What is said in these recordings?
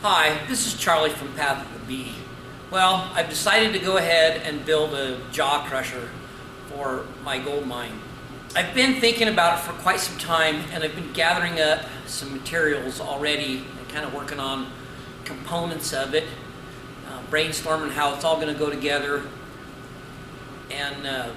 Hi, this is Charlie from Path of the Bee. Well, I've decided to go ahead and build a jaw crusher for my gold mine. I've been thinking about it for quite some time, and I've been gathering up some materials already and kind of working on components of it, brainstorming how it's all going to go together, and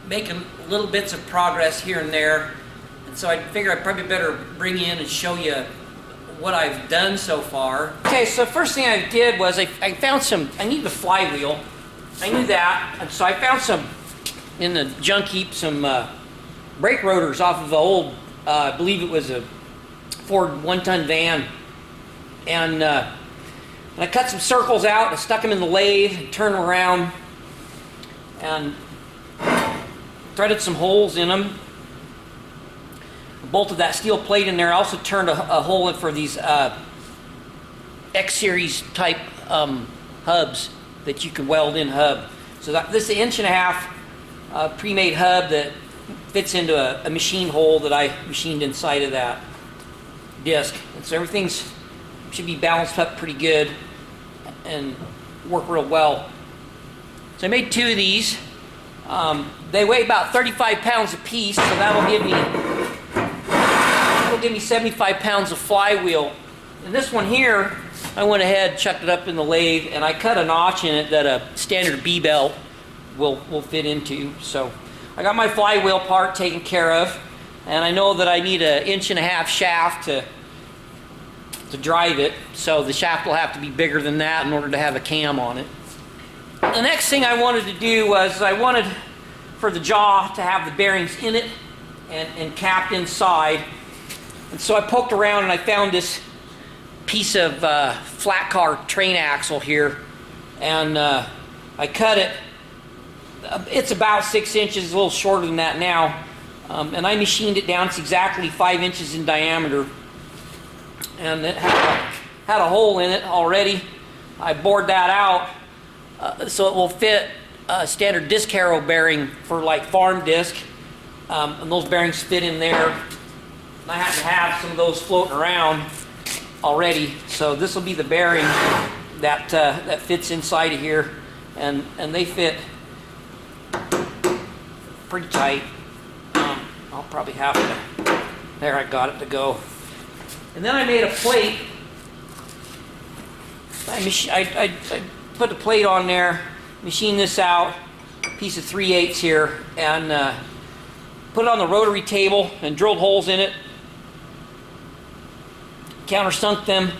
making little bits of progress here and there. And so I figure I'd probably better bring you in and show you what I've done so far. Okay, so first thing I did was I found some, I needed a flywheel. I knew that, and so I found some in the junk heap, some brake rotors off of the old, I believe it was a Ford one-ton van. And I cut some circles out, and stuck them in the lathe, and turned them around, and threaded some holes in them. Bolted that steel plate in there. I also turned a hole in for these X-series type hubs that you can weld in hub. So this is an 1.5 inch pre-made hub that fits into a machine hole that I machined inside of that disc. And so everything's should be balanced up pretty good and work real well. So I made 2 of these. They weigh about 35 pounds a piece, so that'll give me 75 pounds of flywheel. And this one here, I went ahead, chucked it up in the lathe, and I cut a notch in it that a standard B-belt will fit into. So I got my flywheel part taken care of, and I know that I need an 1.5 inch shaft to drive it, so the shaft will have to be bigger than that in order to have a cam on it. The next thing I wanted to do was I wanted for the jaw to have the bearings in it and capped inside. And so I poked around and I found this piece of flat car train axle here, and I cut it. It's about 6 inches, a little shorter than that now, and I machined it down. It's exactly 5 inches in diameter, and it had a hole in it already. I bored that out so it will fit a standard disc harrow bearing for like farm disc, and those bearings fit in there. I happen to have some of those floating around already, so this will be the bearing that fits inside of here, and they fit pretty tight. I'll probably have to. There, I got it to go. And then I made a plate. I put the plate on there, machined this out, piece of 3/8 here, and put it on the rotary table and drilled holes in it. Countersunk them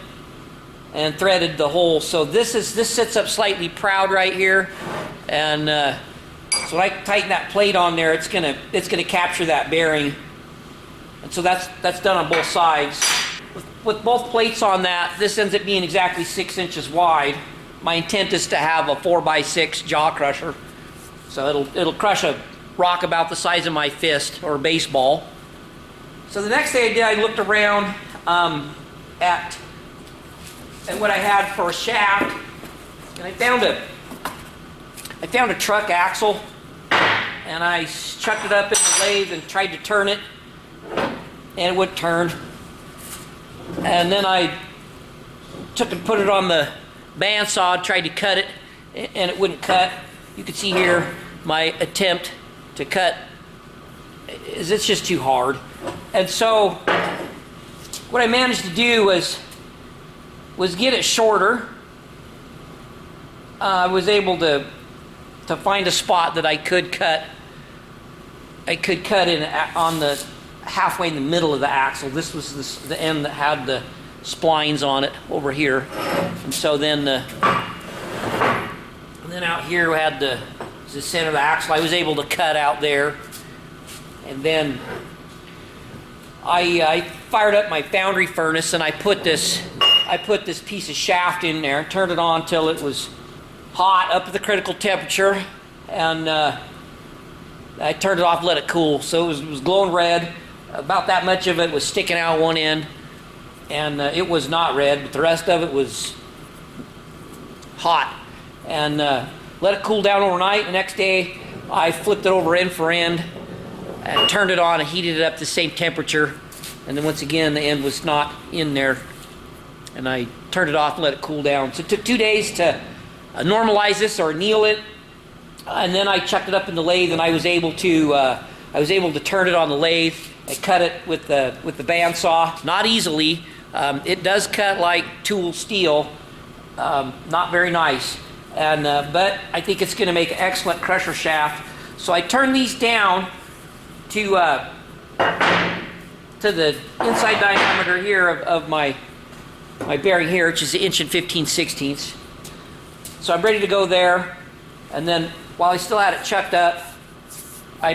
and threaded the hole. So this sits up slightly proud right here, and so when I tighten that plate on there, it's gonna capture that bearing, and so that's done on both sides. With both plates on that, this ends up being exactly 6 inches wide. My intent is to have a 4x6 jaw crusher, so it'll crush a rock about the size of my fist or a baseball. So the next thing I did, I looked around at what I had for a shaft, and I found a truck axle, and I chucked it up in the lathe and tried to turn it, and it wouldn't turn. And then I took and put it on the bandsaw, tried to cut it, and it wouldn't cut. You can see here my attempt to cut it's just too hard. And so what I managed to do was get it shorter. I was able to find a spot that I could cut. I could cut in on the halfway in the middle of the axle. This was the end that had the splines on it over here, and so then out here we had the center of the axle. I was able to cut out there, and then I fired up my foundry furnace, and I put this piece of shaft in there, turned it on till it was hot up to the critical temperature, and I turned it off, let it cool. So it was glowing red. About that much of it was sticking out one end, and it was not red, but the rest of it was hot. And let it cool down overnight. The next day I flipped it over end for end and turned it on and heated it up to the same temperature, and then once again the end was not in there. and I turned it off and let it cool down. So it took 2 days to normalize this or anneal it, and then I chucked it up in the lathe, and I was able to turn it on the lathe and cut it with the bandsaw. Not easily. It does cut like tool steel. Not very nice, and but I think it's going to make an excellent crusher shaft. So I turned these down to the inside diameter here of my bearing here, which is 1 inch and 15/16. So I'm ready to go there, and then while I still had it chucked up, I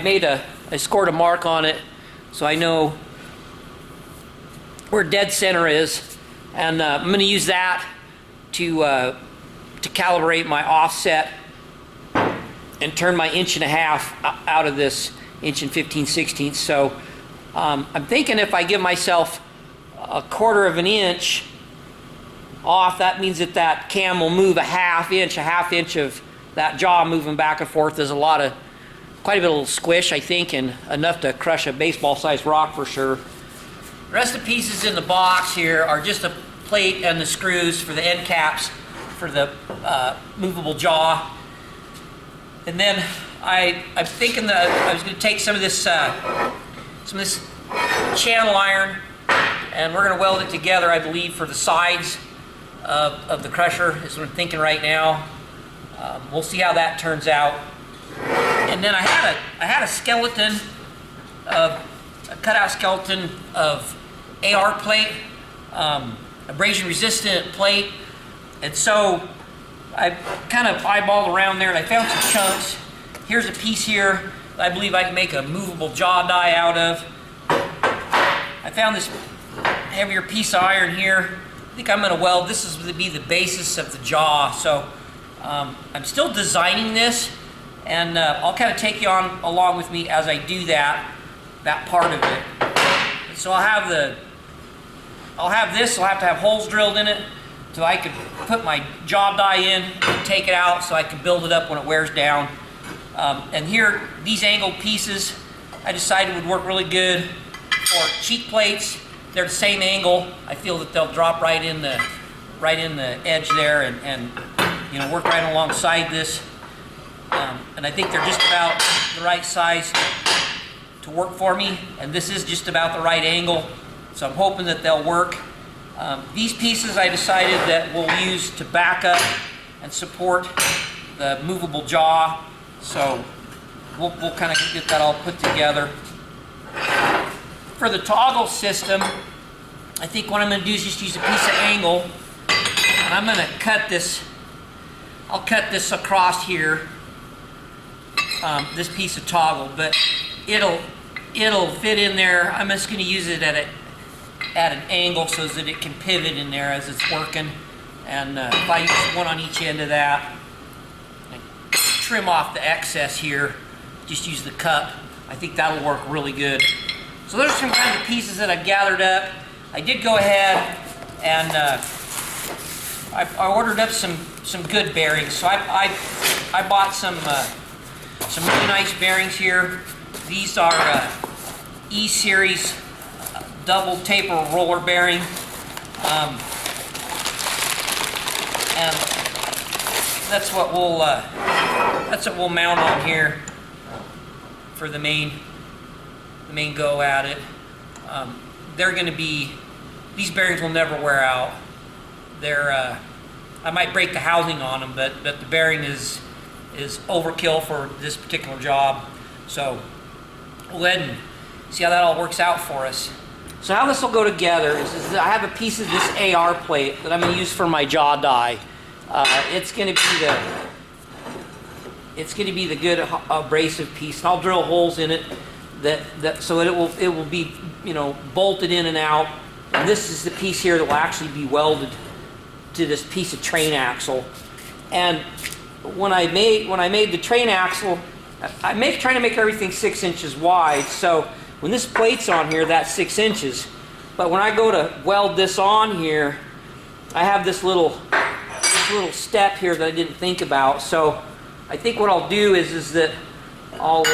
scored a mark on it so I know where dead center is, and I'm going to use that to calibrate my offset and turn my 1.5 inches out of this 1 inch and 15/16. So I'm thinking if I give myself 1/4 inch off, that means that cam will move a half inch of that jaw moving back and forth. There's quite a bit of squish, I think, and enough to crush a baseball-sized rock for sure. The rest of the pieces in the box here are just the plate and the screws for the end caps for the movable jaw. And then I'm thinking that I was going to take some of this channel iron, and we're going to weld it together, I believe, for the sides of the crusher is what I'm thinking right now. We'll see how that turns out. And then I had a skeleton a cutout skeleton of AR plate, abrasion resistant plate, and so I kind of eyeballed around there and I found some chunks. Here's a piece here that I believe I can make a movable jaw die out of. I found this heavier piece of iron here. I think I'm going to weld. This is going to be the basis of the jaw. So I'm still designing this, and I'll kind of take you on along with me as I do that part of it. So I'll have this. I'll have to have holes drilled in it so I can put my jaw die in and take it out so I can build it up when it wears down. And here, these angled pieces, I decided would work really good for cheek plates. They're the same angle. I feel that they'll drop right in the edge there and you know, work right alongside this. And I think they're just about the right size to work for me. And this is just about the right angle. So I'm hoping that they'll work. These pieces I decided that we'll use to back up and support the movable jaw. So we'll kind of get that all put together. For the toggle system, I think what I'm going to do is just use a piece of angle, and I'm going to cut this. I'll cut this across here, this piece of toggle, but it'll fit in there. I'm just going to use it at an angle so that it can pivot in there as it's working. And if I use one on each end of that, and trim off the excess here, just use the cup. I think that'll work really good. So there's some kind of pieces that I've gathered up. I did go ahead and I ordered up some good bearings. So I bought some really nice bearings here. These are E-Series double taper roller bearing, and that's what we'll mount on here for the main go at it. They're going to be, these bearings will never wear out. They're I might break the housing on them, but the bearing is overkill for this particular job. So we'll go ahead and see how that all works out for us. So how this will go together is I have a piece of this AR plate that I'm going to use for my jaw die. It's going to be the good abrasive piece, and I'll drill holes in it so it will be, you know, bolted in and out. And this is the piece here that will actually be welded to this piece of train axle. And when I made the train axle, trying to make everything 6 inches wide. So when this plate's on here, that's 6 inches. But when I go to weld this on here, I have this little step here that I didn't think about. So I think what I'll do is that I'll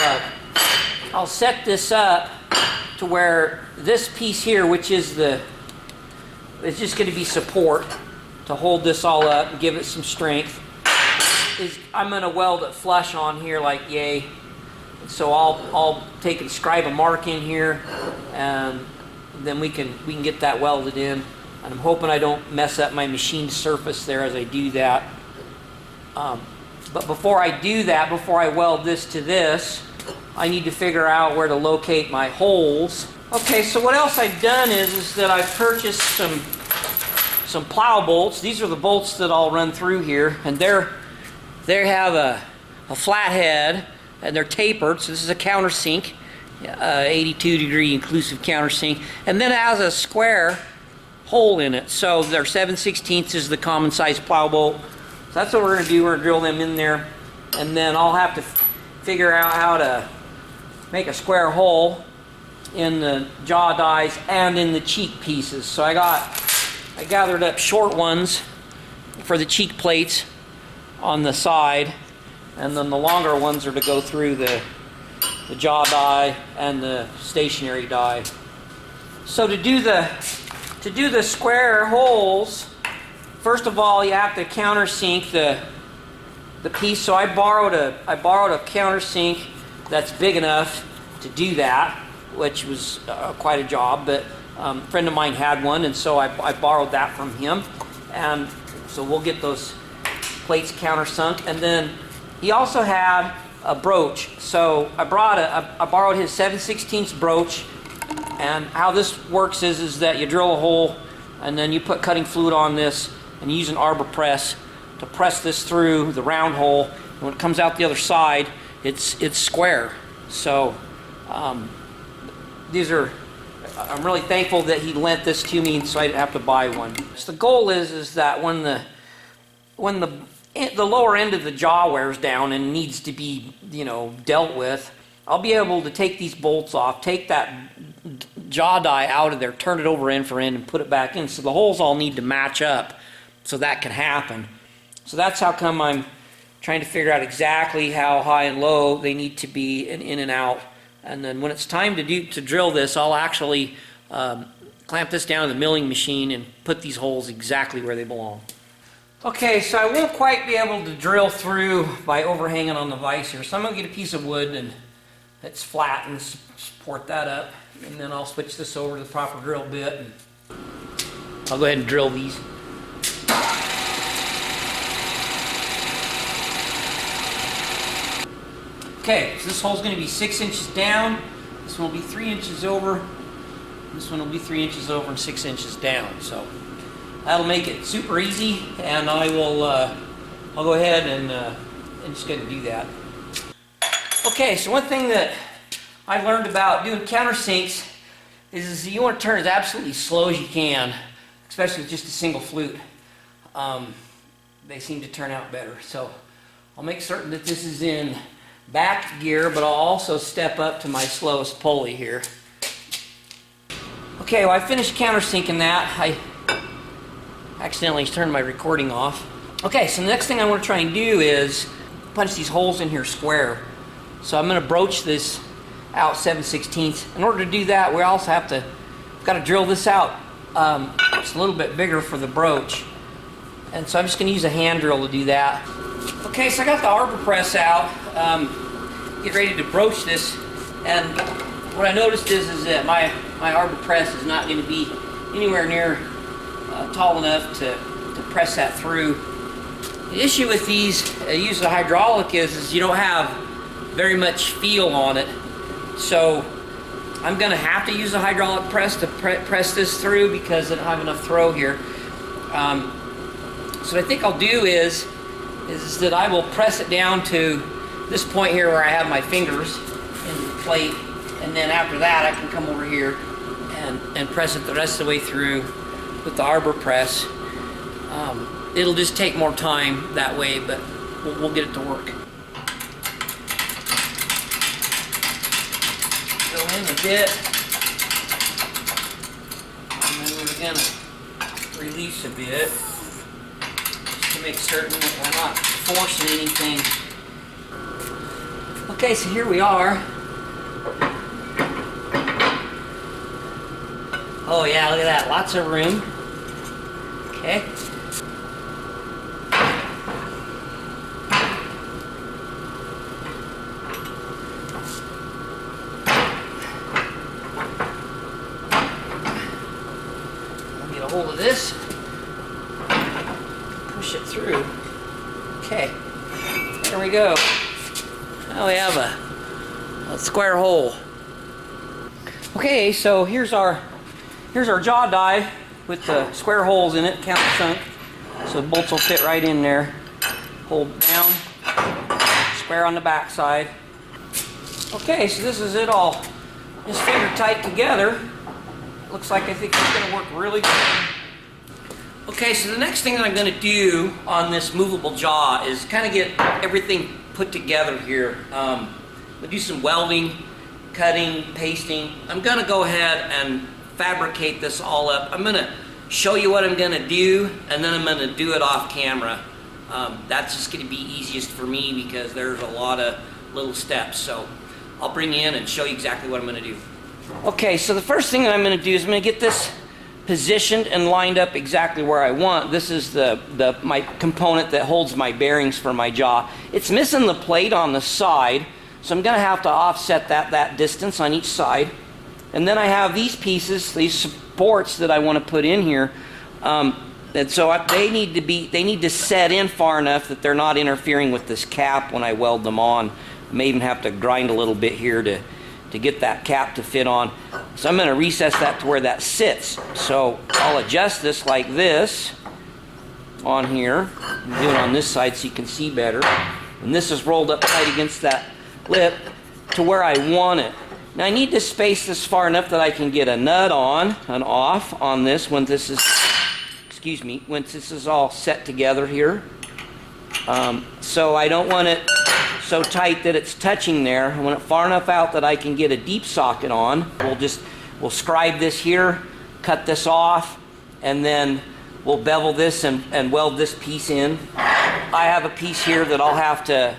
set this up to where this piece here, which is it's just going to be support to hold this all up and give it some strength. I'm going to weld it flush on here like yay. So I'll take and scribe a mark in here, and then we can get that welded in. And I'm hoping I don't mess up my machined surface there as I do that. But before I do that, before I weld this to this, I need to figure out where to locate my holes. Okay, so what else I've done is that I've purchased some plow bolts. These are the bolts that I'll run through here, and they have a flat head, and they're tapered, so this is a countersink, 82-degree inclusive countersink, and then it has a square hole in it. So they're 7/16 is the common size plow bolt. So that's what we're going to do. We're going to drill them in there, and then I'll have to figure out how to make a square hole in the jaw dies and in the cheek pieces. So I gathered up short ones for the cheek plates on the side, and then the longer ones are to go through the jaw die and the stationary die. So to do the square holes, first of all, you have to countersink the piece. So I borrowed a countersink that's big enough to do that, which was quite a job, but a friend of mine had one, and so I borrowed that from him. And so we'll get those plates countersunk. And then he also had a broach. So I borrowed his 7/16 broach, and how this works is that you drill a hole, and then you put cutting fluid on this, and you use an arbor press to press this through the round hole, and when it comes out the other side, it's square. So I'm really thankful that he lent this to me, so I didn't have to buy one. So the goal is that when the lower end of the jaw wears down and needs to be, dealt with, I'll be able to take these bolts off, take that jaw die out of there, turn it over end for end, and put it back in. So the holes all need to match up so that can happen. So that's how come I'm trying to figure out exactly how high and low they need to be in and out. And then when it's time to drill this, I'll actually clamp this down to the milling machine and put these holes exactly where they belong. Okay, so I won't quite be able to drill through by overhanging on the vise here. So I'm going to get a piece of wood and that's flat and support that up. And then I'll switch this over to the proper drill bit, and I'll go ahead and drill these. Okay, so this hole's going to be 6 inches down. This one will be 3 inches over. This one will be 3 inches over and 6 inches down. So that'll make it super easy, and I'll go ahead and just going to do that. Okay, so one thing that I learned about doing countersinks is you want to turn as absolutely slow as you can, especially with just a single flute. They seem to turn out better. So I'll make certain that this is in back gear, but I'll also step up to my slowest pulley here. Okay, well I finished countersinking that. I accidentally turned my recording off. Okay, so the next thing I want to try and do is punch these holes in here square. So I'm going to broach this out 7/16. In order to do that, we also got to drill this out. It's a little bit bigger for the broach, and so I'm just going to use a hand drill to do that. Okay, so I got the arbor press out, get ready to broach this, and what I noticed is that my arbor press is not going to be anywhere near tall enough to press that through. The issue with these use of hydraulic is you don't have very much feel on it, so I'm going to have to use a hydraulic press to press this through because I don't have enough throw here. So what I think I'll do is that I will press it down to this point here where I have my fingers in the plate, and then after that I can come over here and press it the rest of the way through with the arbor press. It'll just take more time that way, but we'll get it to work. Go in a bit, and then we're going to release a bit just to make certain that we're not forcing anything. Okay, so here we are. Oh yeah, look at that, lots of room. Okay. I'll get a hold of this. Push it through. Okay. There we go. Now we have a square hole. Okay, so here's our jaw die with the square holes in it, countersunk. So the bolts will fit right in there. Hold down, square on the back side. Okay, so this is it all just finger tight together. Looks like I think it's gonna work really good. Okay, so the next thing that I'm gonna do on this movable jaw is kind of get everything put together here. We'll do some welding, cutting, pasting. I'm gonna go ahead and fabricate this all up. I'm gonna show you what I'm gonna do, and then I'm gonna do it off camera. That's just gonna be easiest for me because there's a lot of little steps. So I'll bring you in and show you exactly what I'm gonna do. Okay, so the first thing that I'm gonna do is I'm gonna get this positioned and lined up exactly where I want. This is my component that holds my bearings for my jaw. It's missing the plate on the side, so I'm going to have to offset that distance on each side. And then I have these pieces, these supports that I want to put in here. And so they need to set in far enough that they're not interfering with this cap when I weld them on. I may even have to grind a little bit here to get that cap to fit on. So I'm going to recess that to where that sits. So I'll adjust this like this on here. Do it on this side so you can see better. And this is rolled up tight against that lip to where I want it. Now I need to space this far enough that I can get a nut on and off on this when this is, once this is all set together here. So I don't want it so tight that it's touching there. I want it far enough out that I can get a deep socket on. We'll scribe this here, cut this off, and then we'll bevel this and weld this piece in. I have a piece here that I'll have to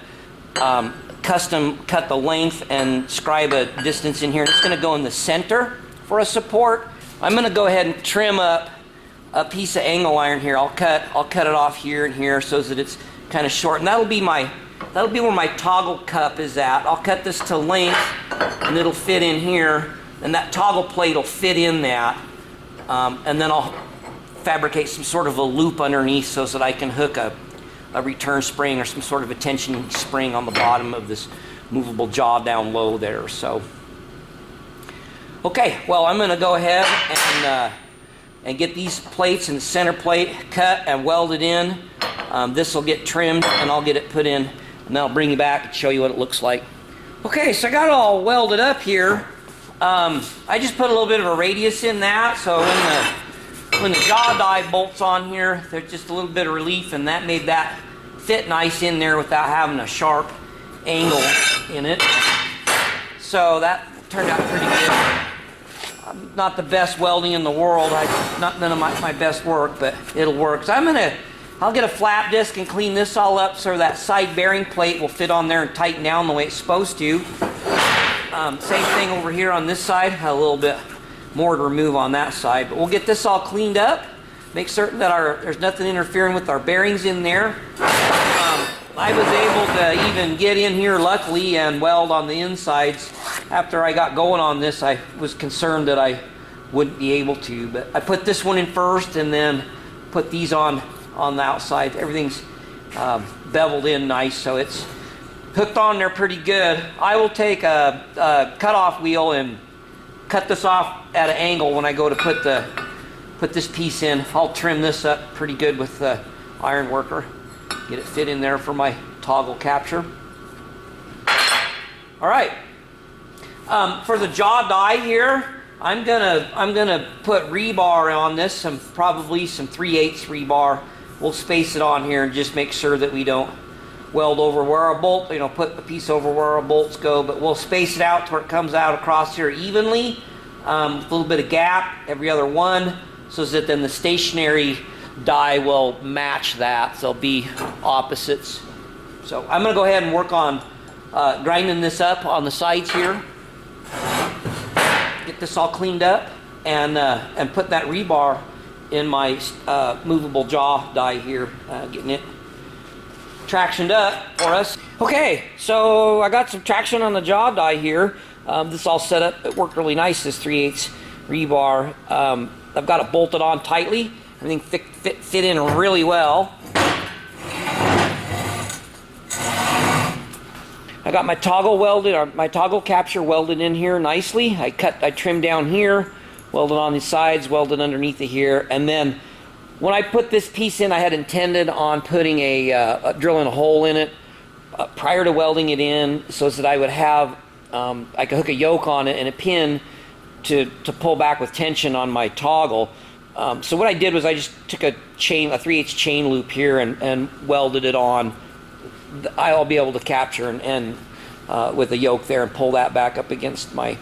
custom cut the length and scribe a distance in here. It's going to go in the center for a support. I'm going to go ahead and trim up a piece of angle iron here. I'll cut it off here and here so that it's kind of short, and that'll be where my toggle cup is at. I'll cut this to length, and it'll fit in here, and that toggle plate will fit in that, and then I'll fabricate some sort of a loop underneath so that I can hook a return spring or some sort of a tension spring on the bottom of this movable jaw down low there. So, okay, well, I'm going to go ahead and get these plates and the center plate cut and welded in. This will get trimmed, and I'll get it put in, and then I'll bring you back and show you what it looks like. Okay, so I got it all welded up here. I just put a little bit of a radius in that, so when the jaw die bolts on here, there's just a little bit of relief, and that made that fit nice in there without having a sharp angle in it. So that turned out pretty good. Not the best welding in the world. None of my best work, but it'll work. So I'll get a flap disc and clean this all up so that side bearing plate will fit on there and tighten down the way it's supposed to. Same thing over here on this side. A little bit more to remove on that side, but we'll get this all cleaned up. Make certain that there's nothing interfering with our bearings in there. I was able to even get in here luckily and weld on the insides. After I got going on this, I was concerned that I wouldn't be able to, but I put this one in first and then put these on the outside. Everything's beveled in nice, so it's hooked on there pretty good. I will take a cutoff wheel and cut this off at an angle when I go to put this piece in. I'll trim this up pretty good with the iron worker. Get it fit in there for my toggle capture. All right. For the jaw die here, I'm gonna put rebar on this, probably some 3/8 rebar. We'll space it on here and just make sure that we don't weld over where our bolt, put the piece over where our bolts go, but we'll space it out to where it comes out across here evenly, with a little bit of gap every other one, so that then the stationary die will match that. So they'll be opposites. So I'm going to go ahead and work on grinding this up on the sides here. Get this all cleaned up and put that rebar in my movable jaw die here, getting it tractioned up for us. Okay, so I got some traction on the jaw die here. This all set up. It worked really nice, this 3/8 rebar. I've got it bolted on tightly. Everything fit in really well. I got my toggle welded, or my toggle capture welded in here nicely. I trimmed down here, welded on the sides, welded underneath it here, and then when I put this piece in, I had intended on putting drilling a hole in it prior to welding it in, so that I would have I could hook a yoke on it and a pin to pull back with tension on my toggle. So what I did was I just took a 3/8 chain loop here and welded it on. I'll be able to capture and with a yoke there and pull that back up against my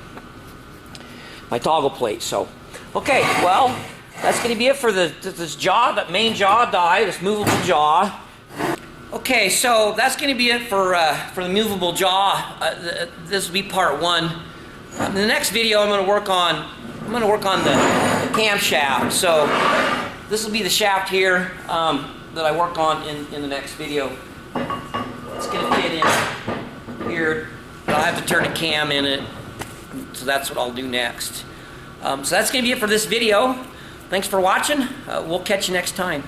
toggle plate. So, okay, well, that's going to be it for this jaw, that main jaw die, this movable jaw. Okay, so that's going to be it for the movable jaw. This will be part 1. In the next video, I'm going to work on the camshaft. So this will be the shaft here that I work on in the next video. It's going to fit in here. I'll have to turn a cam in it. So that's what I'll do next. So that's going to be it for this video. Thanks for watching. We'll catch you next time.